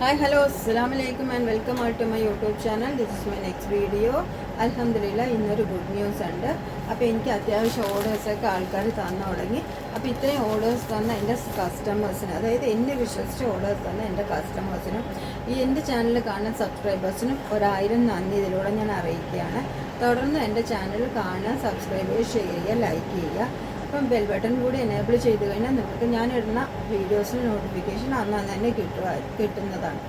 Hi, hello, assalamu alaikum and welcome to my YouTube channel. This is my next video. Alhamdulillah, ഇന്നൊരു good news ഉണ്ട്. അപ്പോൾ എനിക്ക് അത്യാവശ്യം ഓർഡേഴ്സൊക്കെ ആൾക്കാർ തന്നു തുടങ്ങി. അപ്പോൾ ഇത്രയും ഓർഡേഴ്സ് തന്ന എൻ്റെ കസ്റ്റമേഴ്സിന്, അതായത് എന്നെ വിശ്വസിച്ച് ഓർഡേഴ്സ് തന്ന എൻ്റെ കസ്റ്റമേഴ്സിനും എൻ്റെ ചാനൽ കാണുന്ന സബ്സ്ക്രൈബേഴ്സിനും 1000 നന്ദി ഇതിലൂടെ ഞാൻ അറിയിക്കുകയാണ്. തുടർന്ന് എൻ്റെ ചാനൽ കാണുക, സബ്സ്ക്രൈബ് ചെയ്യുക, ലൈക്ക് ചെയ്യുക. അപ്പം ബെൽ ബട്ടൺ കൂടി എനേബിൾ ചെയ്ത് കഴിഞ്ഞാൽ നിങ്ങൾക്ക് ഞാനിടുന്ന വീഡിയോസിന് നോട്ടിഫിക്കേഷൻ അന്ന് തന്നെ കിട്ടുന്നതാണ്.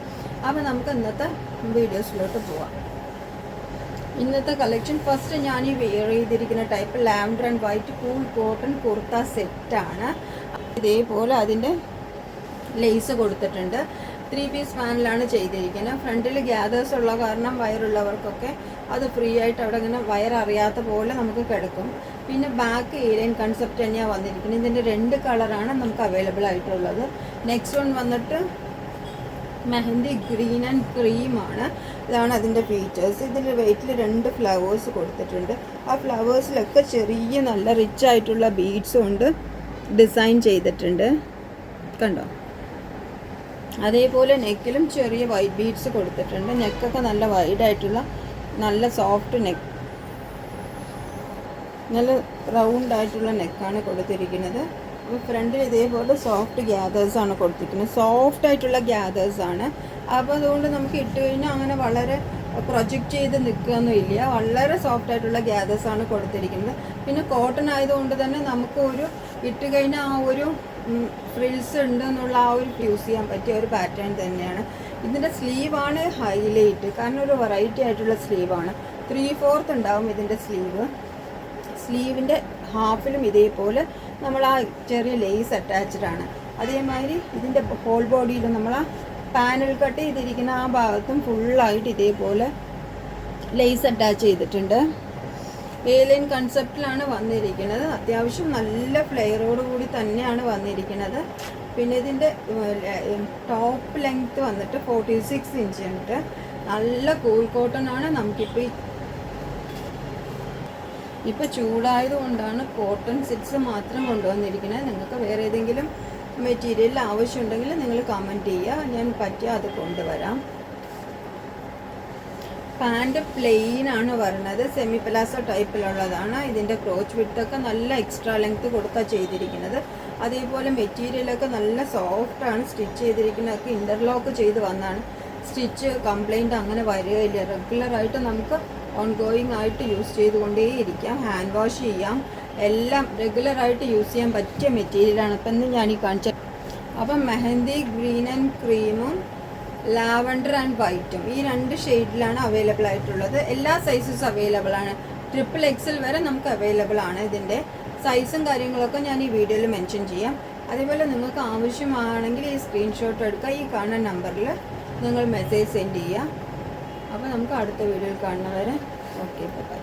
അപ്പോൾ നമുക്ക് ഇന്നത്തെ വീഡിയോസിലോട്ട് പോവാം. ഇന്നത്തെ കളക്ഷൻ ഫസ്റ്റ് ഞാൻ ഈ വെയർ ചെയ്തിരിക്കുന്ന type lavender and white cool cotton kurta സെറ്റാണ്. ഇതേപോലെ അതിൻ്റെ ലേസ് കൊടുത്തിട്ടുണ്ട്. 3 പീസ് പാനലാണ് ചെയ്തിരിക്കുന്നത്. ഫ്രണ്ടിൽ ഗ്യാദേഴ്സ് ഉള്ള കാരണം വയറുള്ളവർക്കൊക്കെ അത് ഫ്രീ ആയിട്ട് അവിടെ ഇങ്ങനെ വയർ അറിയാത്ത പോലെ നമുക്ക് കിടക്കും. പിന്നെ ബാക്ക് ഏരിയൻ കൺസെപ്റ്റ് തന്നെയാണ് വന്നിരിക്കുന്നത്. ഇതിൻ്റെ 2 കളറാണ് നമുക്ക് അവൈലബിൾ ആയിട്ടുള്ളത്. നെക്സ്റ്റ് വൺ വന്നിട്ട് മെഹന്തി ഗ്രീൻ ആൻഡ് ക്രീമാണ്. ഇതാണ് അതിൻ്റെ ഫീച്ചേഴ്സ്. ഇതിൽ വെയിറ്റിൽ 2 ഫ്ലവേഴ്സ് കൊടുത്തിട്ടുണ്ട്. ആ ഫ്ലവേഴ്സിലൊക്കെ ചെറിയ നല്ല റിച്ച് ആയിട്ടുള്ള ബീഡ്സ് കൊണ്ട് ഡിസൈൻ ചെയ്തിട്ടുണ്ട്, കണ്ടോ. അതേപോലെ നെക്കിലും ചെറിയ വൈറ്റ് ബീഡ്സ് കൊടുത്തിട്ടുണ്ട്. നെക്കൊക്കെ നല്ല വൈഡായിട്ടുള്ള നല്ല സോഫ്റ്റ് നെക്ക്, നല്ല റൗണ്ട് ആയിട്ടുള്ള നെക്കാണ് കൊടുത്തിരിക്കുന്നത്. അപ്പോൾ ഫ്രണ്ടിൽ ഇതേപോലെ സോഫ്റ്റ് ഗ്യാദേഴ്സാണ് കൊടുത്തിരിക്കുന്നത്. സോഫ്റ്റ് ആയിട്ടുള്ള ഗ്യാദേഴ്സാണ്. അപ്പോൾ അതുകൊണ്ട് നമുക്ക് ഇട്ട് കഴിഞ്ഞാൽ അങ്ങനെ വളരെ പ്രൊജക്റ്റ് ചെയ്ത് നിൽക്കുകയൊന്നുമില്ല. വളരെ സോഫ്റ്റ് ആയിട്ടുള്ള ഗ്യാദേഴ്സാണ് കൊടുത്തിരിക്കുന്നത്. പിന്നെ കോട്ടൺ ആയതുകൊണ്ട് തന്നെ നമുക്ക് ഒരു ഇട്ട് കഴിഞ്ഞാൽ ആ ഒരു ഫ്രിൽസ് ഉണ്ട് എന്നുള്ള ആ ഒരു യൂസ് ചെയ്യാൻ പറ്റിയ ഒരു പാറ്റേൺ തന്നെയാണ്. ഇതിൻ്റെ സ്ലീവാണ് ഹൈലൈറ്റ്, കാരണം ഒരു വെറൈറ്റി ആയിട്ടുള്ള സ്ലീവാണ്. 3/4 ഉണ്ടാവും ഇതിൻ്റെ സ്ലീവ്. സ്ലീവിൻ്റെ ഹാഫിലും ഇതേപോലെ നമ്മൾ ആ ചെറിയ ലേസ് അറ്റാച്ച്ഡ് ആണ്. അതേമാതിരി ഇതിൻ്റെ ഹോൾ ബോഡിയിൽ നമ്മൾ ആ പാനൽ കട്ട് ചെയ്തിരിക്കുന്ന ആ ഭാഗത്തും ഫുള്ളായിട്ട് ഇതേപോലെ ലേസ് അറ്റാച്ച് ചെയ്തിട്ടുണ്ട്. ഏലിയൻ കൺസെപ്റ്റിലാണ് വന്നിരിക്കുന്നത്. അത്യാവശ്യം നല്ല ഫ്ലെയറോട് കൂടി തന്നെയാണ് വന്നിരിക്കുന്നത്. പിന്നെ ഇതിൻ്റെ ടോപ്പ് ലെങ്ത്ത് വന്നിട്ട് 46 ഇഞ്ച് ഉണ്ട്. നല്ല കൂൾ കോട്ടൺ ആണ്. ഇപ്പോൾ ചൂടായതുകൊണ്ടാണ് കോട്ടൺ സെറ്റ്സ് മാത്രം കൊണ്ടുവന്നിരിക്കുന്നത്. നിങ്ങൾക്ക് വേറെ ഏതെങ്കിലും മെറ്റീരിയൽ ആവശ്യമുണ്ടെങ്കിൽ നിങ്ങൾ കമൻറ്റ് ചെയ്യുക, ഞാൻ പറ്റിയാൽ അത് കൊണ്ടുവരാം. പാൻറ് പ്ലെയിൻ ആണ് വരുന്നത്. സെമി പലാസോ ടൈപ്പിലുള്ളതാണ്. ഇതിൻ്റെ ക്രോച്ച് വിഡ്ത്തൊക്കെ നല്ല എക്സ്ട്രാ ലെങ്ത്ത് കൊടുത്താണ് ചെയ്തിരിക്കുന്നത്. അതേപോലെ മെറ്റീരിയലൊക്കെ നല്ല സോഫ്റ്റാണ്. സ്റ്റിച്ച് ചെയ്തിരിക്കുന്നതൊക്കെ ഇൻ്റർലോക്ക് ചെയ്ത് വന്നാണ്. സ്റ്റിച്ച് കംപ്ലൈൻറ്റ് അങ്ങനെ വരികയില്ല. റെഗുലറായിട്ട് നമുക്ക് ഓൺഗോയിങ് ആയിട്ട് യൂസ് ചെയ്തുകൊണ്ടേയിരിക്കാം. ഹാൻഡ് വാഷ് ചെയ്യാം. എല്ലാം റെഗുലറായിട്ട് യൂസ് ചെയ്യാൻ പറ്റിയ മെറ്റീരിയലാണ്. ഇപ്പം ഇന്ന് ഞാൻ ഈ കാണിച്ച അപ്പം മെഹന്തി ഗ്രീൻ ആൻഡ് ക്രീമും ലാവൻഡർ ആൻഡ് വൈറ്റും ഈ 2 ഷെയ്ഡിലാണ് അവൈലബിൾ ആയിട്ടുള്ളത്. എല്ലാ സൈസസും അവൈലബിൾ ആണ്. XXL വരെ നമുക്ക് അവൈലബിൾ ആണ്. ഇതിൻ്റെ സൈസും കാര്യങ്ങളൊക്കെ ഞാൻ ഈ വീഡിയോയിൽ മെൻഷൻ ചെയ്യാം. അതേപോലെ നിങ്ങൾക്ക് ആവശ്യമാണെങ്കിൽ ഈ സ്ക്രീൻഷോട്ട് എടുക്കുക. ഈ കാണുന്ന നമ്പറിൽ നിങ്ങൾ മെസ്സേജ് സെൻഡ് ചെയ്യുക. അപ്പോൾ നമുക്ക് അടുത്ത വീഡിയോയിൽ കാണുന്നവരെ ഓക്കെ, ബൈ.